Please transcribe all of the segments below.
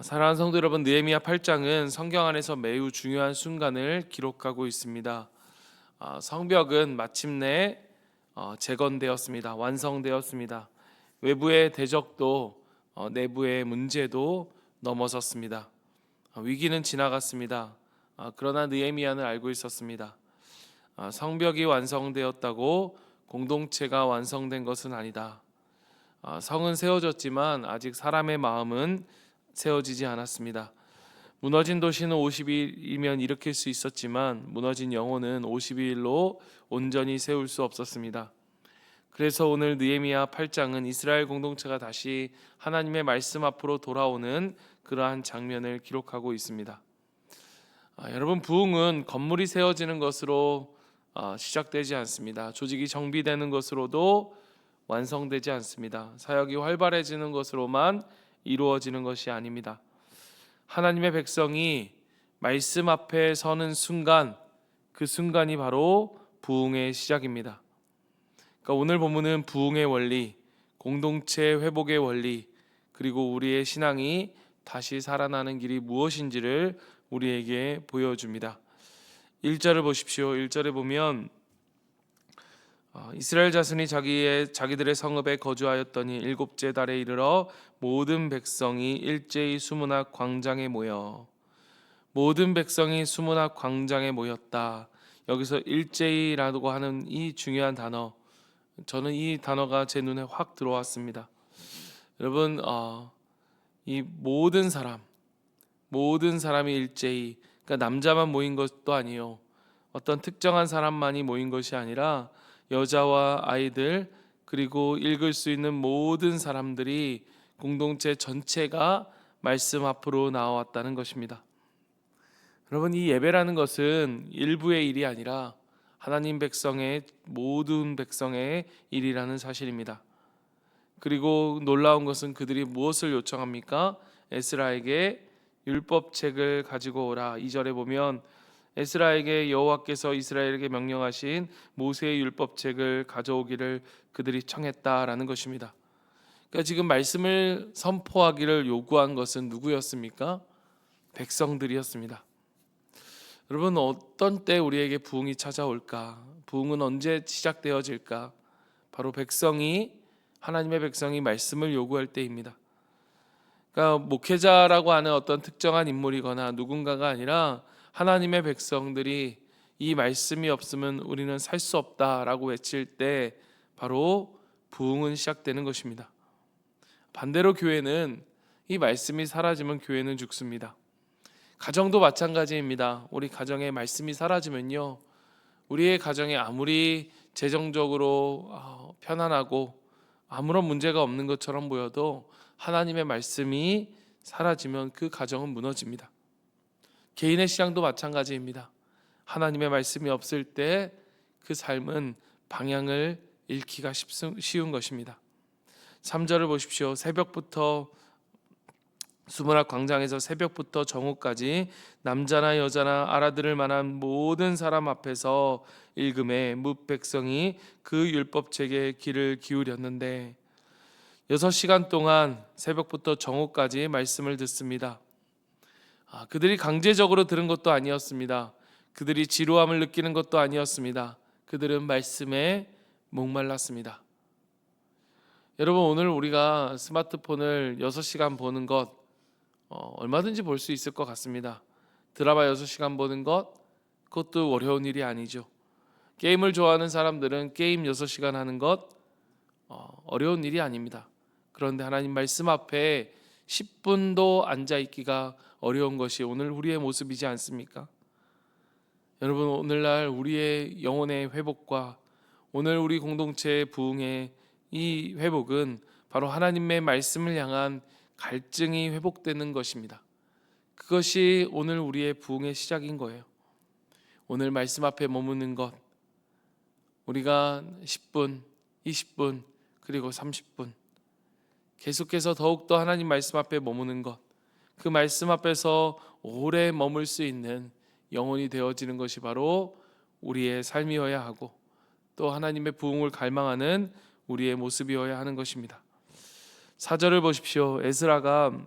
사랑하는 성도 여러분, 느헤미야 8장은 성경 안에서 매우 중요한 순간을 기록하고 있습니다. 성벽은 마침내 재건되었습니다. 완성되었습니다. 외부의 대적도 내부의 문제도 넘어섰습니다. 위기는 지나갔습니다. 그러나 느헤미야는 알고 있었습니다. 성벽이 완성되었다고 공동체가 완성된 것은 아니다. 성은 세워졌지만 아직 사람의 마음은 세워지지 않았습니다. 무너진 도시는 50일이면 일으킬 수 있었지만 무너진 영혼은 50일로 온전히 세울 수 없었습니다. 그래서 오늘 느헤미야 8장은 이스라엘 공동체가 다시 하나님의 말씀 앞으로 돌아오는 그러한 장면을 기록하고 있습니다. 여러분, 부흥은 건물이 세워지는 것으로 시작되지 않습니다. 조직이 정비되는 것으로도 완성되지 않습니다. 사역이 활발해지는 것으로만 이루어지는 것이 아닙니다. 하나님의 백성이 말씀 앞에 서는 순간, 그 순간이 바로 부흥의 시작입니다. 그러니까 오늘 본문은 부흥의 원리, 공동체 회복의 원리, 그리고 우리의 신앙이 다시 살아나는 길이 무엇인지를 우리에게 보여줍니다. 1절을 보십시오. 1절에 보면 이스라엘 자손이 자기들의 성읍에 거주하였더니 일곱째 달에 이르러 모든 백성이 일제히 수문학 광장에 모여. 모든 백성이 수문학 광장에 모였다. 여기서 일제히라고 하는 이 중요한 단어, 저는 이 단어가 제 눈에 확 들어왔습니다. 여러분, 이 모든 사람이 일제히, 그러니까 남자만 모인 것도 아니요, 어떤 특정한 사람만이 모인 것이 아니라 여자와 아이들, 그리고 읽을 수 있는 모든 사람들이, 공동체 전체가 말씀 앞으로 나왔다는 것입니다. 여러분, 이 예배라는 것은 일부의 일이 아니라 하나님 백성의, 모든 백성의 일이라는 사실입니다. 그리고 놀라운 것은 그들이 무엇을 요청합니까? 에스라에게 율법책을 가지고 오라. 2절에 보면 에스라에게 여호와께서 이스라엘에게 명령하신 모세의 율법책을 가져오기를 그들이 청했다라는 것입니다. 그러니까 지금 말씀을 선포하기를 요구한 것은 누구였습니까? 백성들이었습니다. 여러분, 어떤 때 우리에게 부흥이 찾아올까? 부흥은 언제 시작되어질까? 바로 하나님의 백성이 말씀을 요구할 때입니다. 그러니까 목회자라고 하는 어떤 특정한 인물이거나 누군가가 아니라 하나님의 백성들이 이 말씀이 없으면 우리는 살 수 없다라고 외칠 때 바로 부흥은 시작되는 것입니다. 반대로 교회는, 이 말씀이 사라지면 교회는 죽습니다. 가정도 마찬가지입니다. 우리 가정에 말씀이 사라지면요, 우리의 가정에 아무리 재정적으로 편안하고 아무런 문제가 없는 것처럼 보여도 하나님의 말씀이 사라지면 그 가정은 무너집니다. 개인의 신앙도 마찬가지입니다. 하나님의 말씀이 없을 때 그 삶은 방향을 잃기가 쉬운 것입니다. 3절을 보십시오. 수문학 광장에서 새벽부터 정오까지 남자나 여자나 알아들을 만한 모든 사람 앞에서 읽음에 뭇 백성이 그 율법책에 귀를 기울였는데 6시간 동안 새벽부터 정오까지 말씀을 듣습니다. 그들이 강제적으로 들은 것도 아니었습니다. 그들이 지루함을 느끼는 것도 아니었습니다. 그들은 말씀에 목말랐습니다. 여러분, 오늘 우리가 스마트폰을 6시간 보는 것 얼마든지 볼 수 있을 것 같습니다. 드라마 6시간 보는 것, 그것도 어려운 일이 아니죠. 게임을 좋아하는 사람들은 게임 6시간 하는 것 어려운 일이 아닙니다. 그런데 하나님 말씀 앞에 10분도 앉아있기가 어려운 것이 오늘 우리의 모습이지 않습니까? 여러분, 오늘날 우리의 영혼의 회복과 오늘 우리 공동체의 부흥의 이 회복은 바로 하나님의 말씀을 향한 갈증이 회복되는 것입니다. 그것이 오늘 우리의 부흥의 시작인 거예요. 오늘 말씀 앞에 머무는 것, 우리가 10분, 20분, 그리고 30분 계속해서 더욱더 하나님 말씀 앞에 머무는 것, 그 말씀 앞에서 오래 머물 수 있는 영혼이 되어지는 것이 바로 우리의 삶이어야 하고 또 하나님의 부흥을 갈망하는 우리의 모습이어야 하는 것입니다. 4절을 보십시오. 에스라가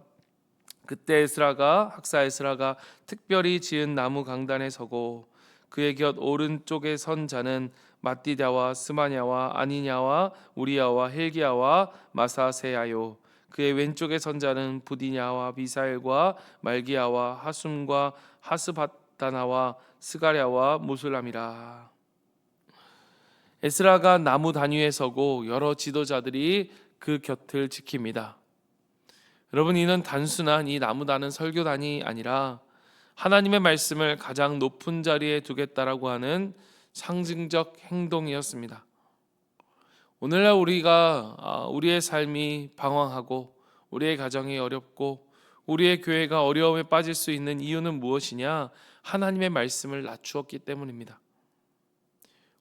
그때 학사 에스라가 특별히 지은 나무 강단에 서고 그의 곁 오른쪽에 선 자는 마띠다와 스마냐와 아니냐와 우리야와 헬기야와 마사세야요. 그의 왼쪽에 선 자는 부디냐와 미사엘과 말기야와 하숨과 하스바다나와 스가랴와 무술람이라. 에스라가 나무 단위에 서고 여러 지도자들이 그 곁을 지킵니다. 여러분, 이는 단순한 이 나무다는 설교단이 아니라 하나님의 말씀을 가장 높은 자리에 두겠다라고 하는 상징적 행동이었습니다. 오늘날 우리가 우리의 삶이 방황하고 우리의 가정이 어렵고 우리의 교회가 어려움에 빠질 수 있는 이유는 무엇이냐? 하나님의 말씀을 낮추었기 때문입니다.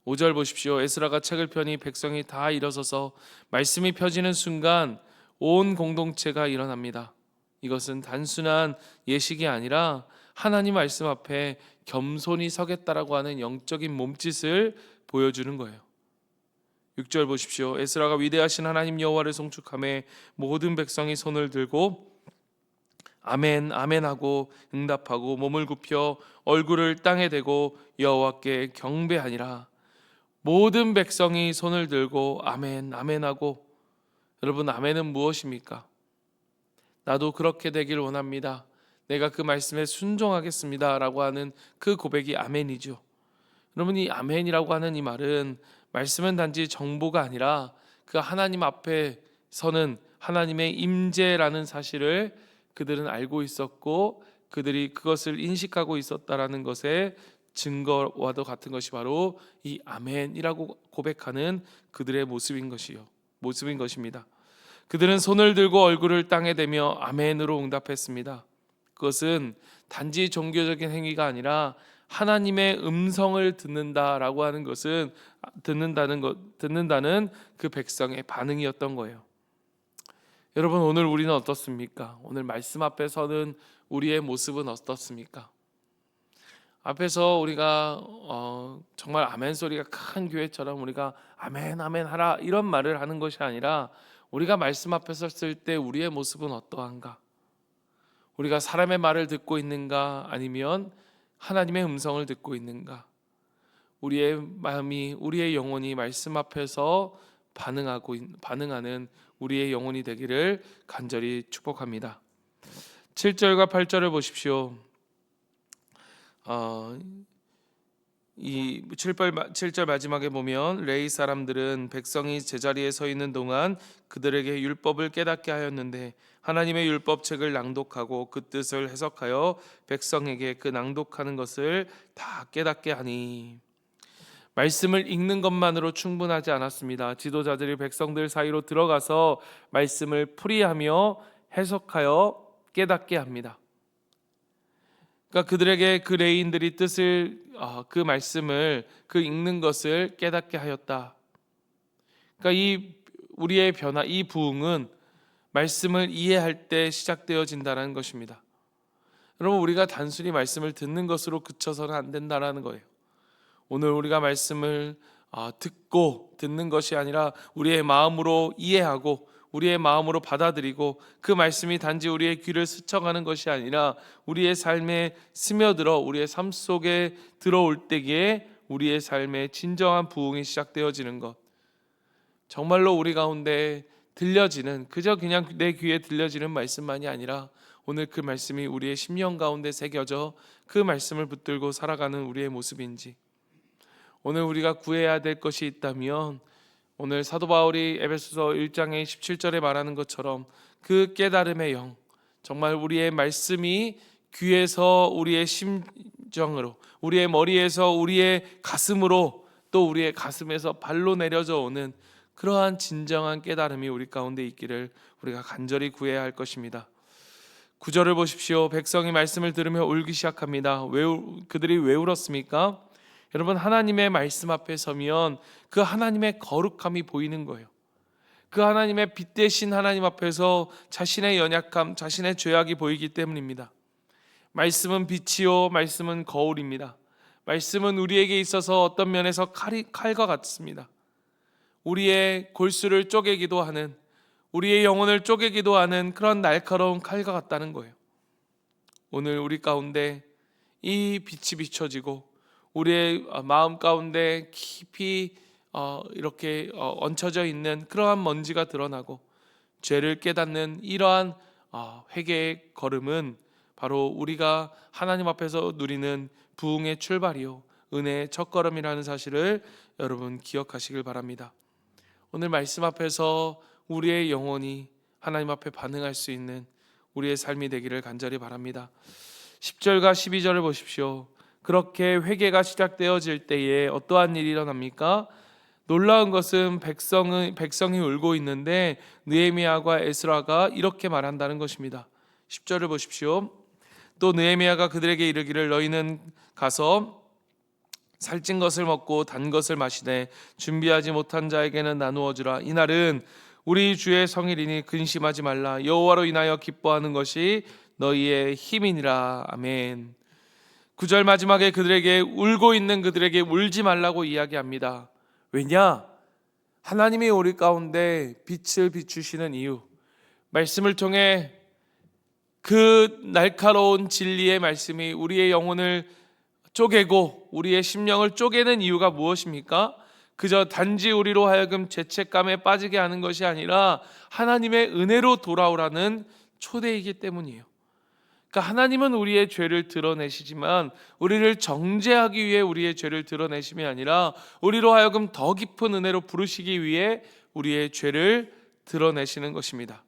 5절 보십시오. 에스라가 책을 펴니 백성이 다 일어서서 말씀이 펴지는 순간 온 공동체가 일어납니다. 이것은 단순한 예식이 아니라 하나님 말씀 앞에 겸손히 서겠다라고 하는 영적인 몸짓을 보여주는 거예요. 6절 보십시오. 에스라가 위대하신 하나님 여호와를 송축하며 모든 백성이 손을 들고 아멘 아멘 하고 응답하고 몸을 굽혀 얼굴을 땅에 대고 여호와께 경배하니라. 모든 백성이 손을 들고 아멘 아멘 하고, 여러분, 아멘은 무엇입니까? 나도 그렇게 되길 원합니다. 내가 그 말씀에 순종하겠습니다 라고 하는 그 고백이 아멘이죠. 여러분, 이 아멘이라고 하는 이 말은 말씀은 단지 정보가 아니라 그 하나님 앞에 서는 하나님의 임재라는 사실을 그들은 알고 있었고 그들이 그것을 인식하고 있었다라는 것의 증거와도 같은 것이 바로 이 아멘이라고 고백하는 그들의 모습인 것입니다. 그들은 손을 들고 얼굴을 땅에 대며 아멘으로 응답했습니다. 그것은 단지 종교적인 행위가 아니라 하나님의 음성을 듣는다라고 하는 것은 듣는다는 그 백성의 반응이었던 거예요. 여러분, 오늘 우리는 어떻습니까? 오늘 말씀 앞에 서는 우리의 모습은 어떻습니까? 앞에서 우리가 정말 아멘 소리가 큰 교회처럼 우리가 아멘 아멘 하라 이런 말을 하는 것이 아니라 우리가 말씀 앞에 섰을 때 우리의 모습은 어떠한가? 우리가 사람의 말을 듣고 있는가? 아니면 하나님의 음성을 듣고 있는가? 우리의 마음이, 우리의 영혼이 말씀 앞에서 반응하는 우리의 영혼이 되기를 간절히 축복합니다. 7절과 8절을 보십시오. 이 7절 마지막에 보면 레위 사람들은 백성이 제자리에 서 있는 동안 그들에게 율법을 깨닫게 하였는데 하나님의 율법책을 낭독하고 그 뜻을 해석하여 백성에게 그 낭독하는 것을 다 깨닫게 하니, 말씀을 읽는 것만으로 충분하지 않았습니다. 지도자들이 백성들 사이로 들어가서 말씀을 풀이하며 해석하여 깨닫게 합니다. 그러니까 그들에게 그 레위인들이 뜻을 그 말씀을 그 읽는 것을 깨닫게 하였다. 그러니까 우리의 변화, 이 부흥은 말씀을 이해할 때 시작되어진다는 것입니다. 여러분, 우리가 단순히 말씀을 듣는 것으로 그쳐서는 안 된다는 거예요. 오늘 우리가 말씀을 듣는 것이 아니라 우리의 마음으로 이해하고 우리의 마음으로 받아들이고 그 말씀이 단지 우리의 귀를 스쳐가는 것이 아니라 우리의 삶에 스며들어 우리의 삶 속에 들어올 때에 우리의 삶에 진정한 부흥이 시작되어지는 것, 정말로 우리 가운데 들려지는, 그냥 내 귀에 들려지는 말씀만이 아니라 오늘 그 말씀이 우리의 심령 가운데 새겨져 그 말씀을 붙들고 살아가는 우리의 모습인지, 오늘 우리가 구해야 될 것이 있다면 오늘 사도 바울이 에베소서 1장의 17절에 말하는 것처럼 그 깨달음의 영, 정말 우리의 말씀이 귀에서 우리의 심정으로, 우리의 머리에서 우리의 가슴으로, 또 우리의 가슴에서 발로 내려져 오는 그러한 진정한 깨달음이 우리 가운데 있기를 우리가 간절히 구해야 할 것입니다. 9절을 보십시오. 백성이 말씀을 들으며 울기 시작합니다. 그들이 왜 울었습니까? 여러분, 하나님의 말씀 앞에 서면 그 하나님의 거룩함이 보이는 거예요. 그 하나님의 빛 대신 하나님 앞에서 자신의 연약함, 자신의 죄악이 보이기 때문입니다. 말씀은 빛이요, 말씀은 거울입니다. 말씀은 우리에게 있어서 어떤 면에서 칼과 같습니다. 우리의 골수를 쪼개기도 하는, 우리의 영혼을 쪼개기도 하는 그런 날카로운 칼과 같다는 거예요. 오늘 우리 가운데 이 빛이 비춰지고 우리의 마음 가운데 깊이 이렇게 얹혀져 있는 그러한 먼지가 드러나고 죄를 깨닫는 이러한 회개의 걸음은 바로 우리가 하나님 앞에서 누리는 부흥의 출발이요 은혜의 첫걸음이라는 사실을 여러분 기억하시길 바랍니다. 오늘 말씀 앞에서 우리의 영혼이 하나님 앞에 반응할 수 있는 우리의 삶이 되기를 간절히 바랍니다. 10절과 12절을 보십시오. 그렇게 회개가 시작되어질 때에 어떠한 일이 일어납니까? 놀라운 것은 백성이 울고 있는데 느헤미야와 에스라가 이렇게 말한다는 것입니다. 10절을 보십시오. 또 느헤미야가 그들에게 이르기를 너희는 가서 살찐 것을 먹고 단 것을 마시되 준비하지 못한 자에게는 나누어 주라. 이날은 우리 주의 성일이니 근심하지 말라. 여호와로 인하여 기뻐하는 것이 너희의 힘이니라. 아멘. 9절 마지막에 그들에게 울고 있는 그들에게 울지 말라고 이야기합니다. 왜냐? 하나님이 우리 가운데 빛을 비추시는 이유, 말씀을 통해 그 날카로운 진리의 말씀이 우리의 영혼을 쪼개고 우리의 심령을 쪼개는 이유가 무엇입니까? 그저 단지 우리로 하여금 죄책감에 빠지게 하는 것이 아니라 하나님의 은혜로 돌아오라는 초대이기 때문이에요. 그러니까 하나님은 우리의 죄를 드러내시지만 우리를 정죄하기 위해 우리의 죄를 드러내심이 아니라 우리로 하여금 더 깊은 은혜로 부르시기 위해 우리의 죄를 드러내시는 것입니다.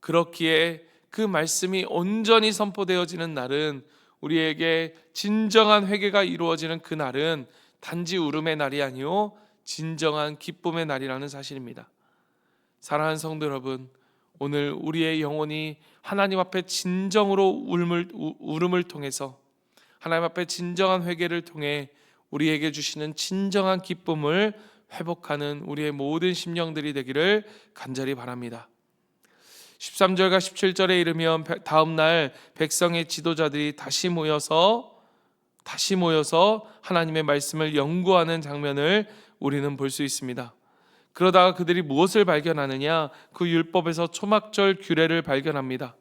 그렇기에 그 말씀이 온전히 선포되어지는 날은, 우리에게 진정한 회개가 이루어지는 그 날은 단지 울음의 날이 아니요 진정한 기쁨의 날이라는 사실입니다. 사랑하는 성도 여러분, 오늘 우리의 영혼이 하나님 앞에 진정으로 울음을 통해서, 하나님 앞에 진정한 회개를 통해 우리에게 주시는 진정한 기쁨을 회복하는 우리의 모든 심령들이 되기를 간절히 바랍니다. 13절과 17절에 이르면 다음 날 백성의 지도자들이 다시 모여서 하나님의 말씀을 연구하는 장면을 우리는 볼 수 있습니다. 그러다가 그들이 무엇을 발견하느냐? 그 율법에서 초막절 규례를 발견합니다.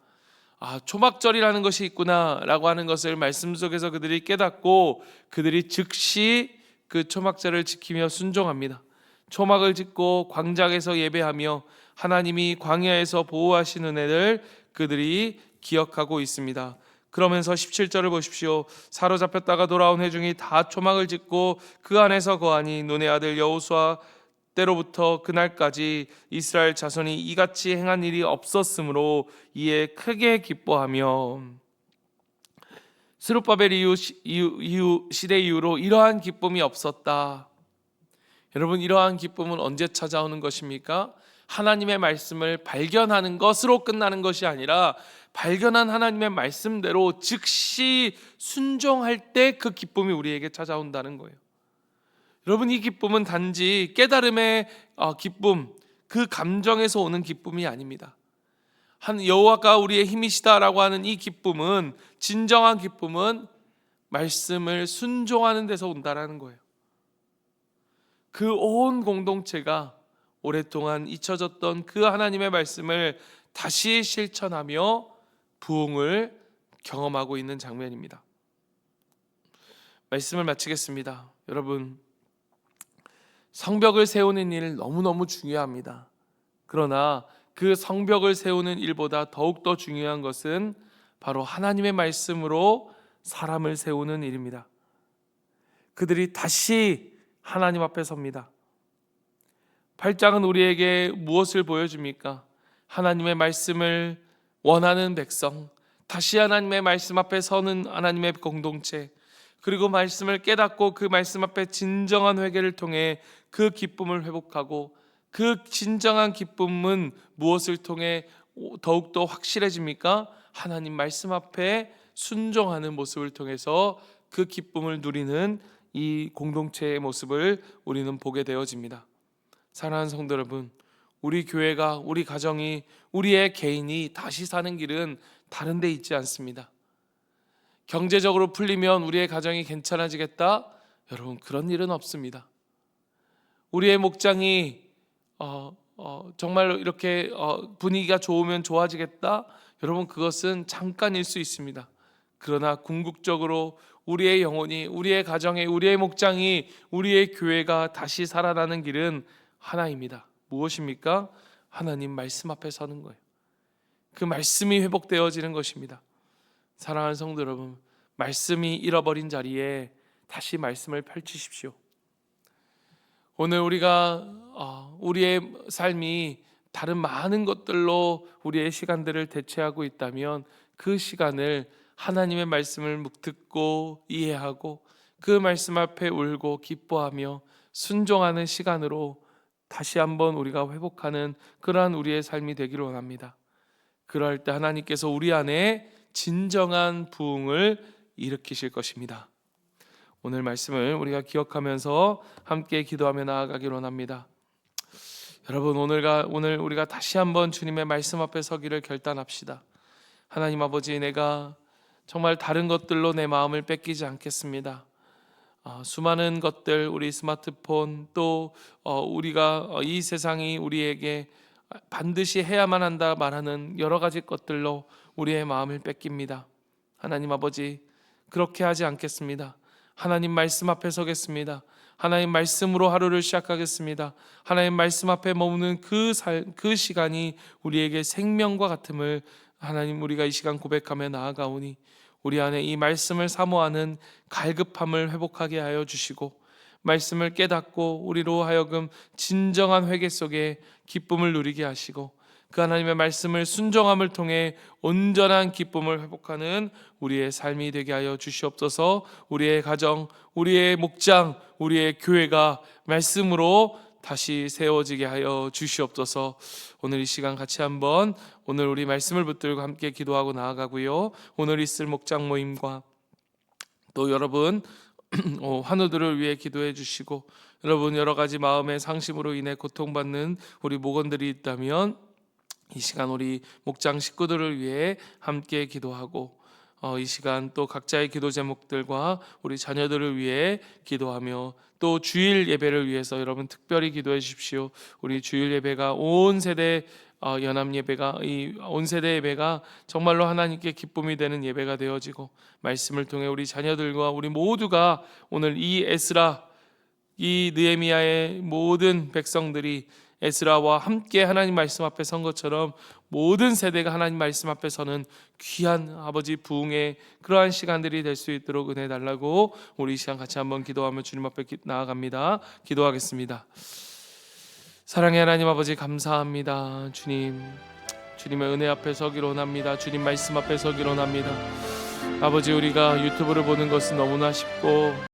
초막절이라는 것이 있구나 라고 하는 것을 말씀 속에서 그들이 깨닫고 그들이 즉시 그 초막절을 지키며 순종합니다. 초막을 짓고 광장에서 예배하며 하나님이 광야에서 보호하신 은혜를 그들이 기억하고 있습니다. 그러면서 17절을 보십시오. 사로잡혔다가 돌아온 회중이 다 초막을 짓고 그 안에서 거하니 눈의 아들 여호수아 때로부터 그날까지 이스라엘 자손이 이같이 행한 일이 없었으므로 이에 크게 기뻐하며, 스룹바벨 시대 이후로 이러한 기쁨이 없었다. 여러분, 이러한 기쁨은 언제 찾아오는 것입니까? 하나님의 말씀을 발견하는 것으로 끝나는 것이 아니라 발견한 하나님의 말씀대로 즉시 순종할 때 그 기쁨이 우리에게 찾아온다는 거예요. 여러분, 이 기쁨은 단지 깨달음의 기쁨, 그 감정에서 오는 기쁨이 아닙니다. 여호와가 우리의 힘이시다라고 하는 이 기쁨은, 진정한 기쁨은 말씀을 순종하는 데서 온다라는 거예요. 그 온 공동체가 오랫동안 잊혀졌던 그 하나님의 말씀을 다시 실천하며 부흥을 경험하고 있는 장면입니다. 말씀을 마치겠습니다. 여러분, 성벽을 세우는 일 너무너무 중요합니다. 그러나 그 성벽을 세우는 일보다 더욱더 중요한 것은 바로 하나님의 말씀으로 사람을 세우는 일입니다. 그들이 다시 하나님 앞에 섭니다. 8장은 우리에게 무엇을 보여줍니까? 하나님의 말씀을 원하는 백성, 다시 하나님의 말씀 앞에 서는 하나님의 공동체, 그리고 말씀을 깨닫고 그 말씀 앞에 진정한 회개를 통해 그 기쁨을 회복하고, 그 진정한 기쁨은 무엇을 통해 더욱더 확실해집니까? 하나님 말씀 앞에 순종하는 모습을 통해서 그 기쁨을 누리는 이 공동체의 모습을 우리는 보게 되어집니다. 사랑하는 성도 여러분, 우리 교회가, 우리 가정이, 우리의 개인이 다시 사는 길은 다른 데 있지 않습니다. 경제적으로 풀리면 우리의 가정이 괜찮아지겠다? 여러분, 그런 일은 없습니다. 우리의 목장이 정말로 이렇게 분위기가 좋으면 좋아지겠다? 여러분, 그것은 잠깐일 수 있습니다. 그러나 궁극적으로 우리의 영혼이, 우리의 가정이, 우리의 목장이, 우리의 교회가 다시 살아나는 길은 하나입니다. 무엇입니까? 하나님 말씀 앞에 서는 거예요. 그 말씀이 회복되어지는 것입니다. 사랑하는 성도 여러분, 말씀이 잃어버린 자리에 다시 말씀을 펼치십시오. 오늘 우리가 우리의 삶이 다른 많은 것들로 우리의 시간들을 대체하고 있다면 그 시간을 하나님의 말씀을 듣고 이해하고 그 말씀 앞에 울고 기뻐하며 순종하는 시간으로 다시 한번 우리가 회복하는 그러한 우리의 삶이 되기를 원합니다. 그럴 때 하나님께서 우리 안에 진정한 부흥을 일으키실 것입니다. 오늘 말씀을 우리가 기억하면서 함께 기도하며 나아가기를 원합니다. 여러분, 오늘 우리가 다시 한번 주님의 말씀 앞에 서기를 결단합시다. 하나님 아버지, 내가 정말 다른 것들로 내 마음을 뺏기지 않겠습니다. 수많은 것들, 우리 스마트폰, 또 우리가 이 세상이 우리에게 반드시 해야만 한다 말하는 여러 가지 것들로 우리의 마음을 뺏깁니다. 하나님 아버지, 그렇게 하지 않겠습니다. 하나님 말씀 앞에 서겠습니다. 하나님 말씀으로 하루를 시작하겠습니다. 하나님 말씀 앞에 머무는 그 시간이 우리에게 생명과 같음을 하나님, 우리가 이 시간 고백하며 나아가오니 우리 안에 이 말씀을 사모하는 갈급함을 회복하게 하여 주시고, 말씀을 깨닫고 우리로 하여금 진정한 회개 속에 기쁨을 누리게 하시고, 그 하나님의 말씀을 순종함을 통해 온전한 기쁨을 회복하는 우리의 삶이 되게 하여 주시옵소서. 우리의 가정, 우리의 목장, 우리의 교회가 말씀으로 다시 세워지게 하여 주시옵소서. 오늘 이 시간 같이 한번 오늘 우리 말씀을 붙들고 함께 기도하고 나아가고요. 오늘 있을 목장 모임과 또 여러분 환우들을 위해 기도해 주시고, 여러분 여러 가지 마음의 상심으로 인해 고통받는 우리 목원들이 있다면 이 시간 우리 목장 식구들을 위해 함께 기도하고, 이 시간 또 각자의 기도 제목들과 우리 자녀들을 위해 기도하며, 또 주일 예배를 위해서 여러분 특별히 기도해 주십시오. 우리 주일 예배가 온 세대 연합 예배가, 이 온 세대 예배가 정말로 하나님께 기쁨이 되는 예배가 되어지고, 말씀을 통해 우리 자녀들과 우리 모두가 오늘 이 에스라, 이 느헤미야의 모든 백성들이 에스라와 함께 하나님 말씀 앞에 선 것처럼 모든 세대가 하나님 말씀 앞에 서는 귀한 아버지 부흥의 그러한 시간들이 될 수 있도록 은혜 달라고 우리 이 시간 같이 한번 기도하며 주님 앞에 나아갑니다. 기도하겠습니다. 사랑의 하나님 아버지, 감사합니다. 주님의 은혜 앞에 서기로 원합니다. 주님 말씀 앞에 서기로 원합니다. 아버지, 우리가 유튜브를 보는 것은 너무나 쉽고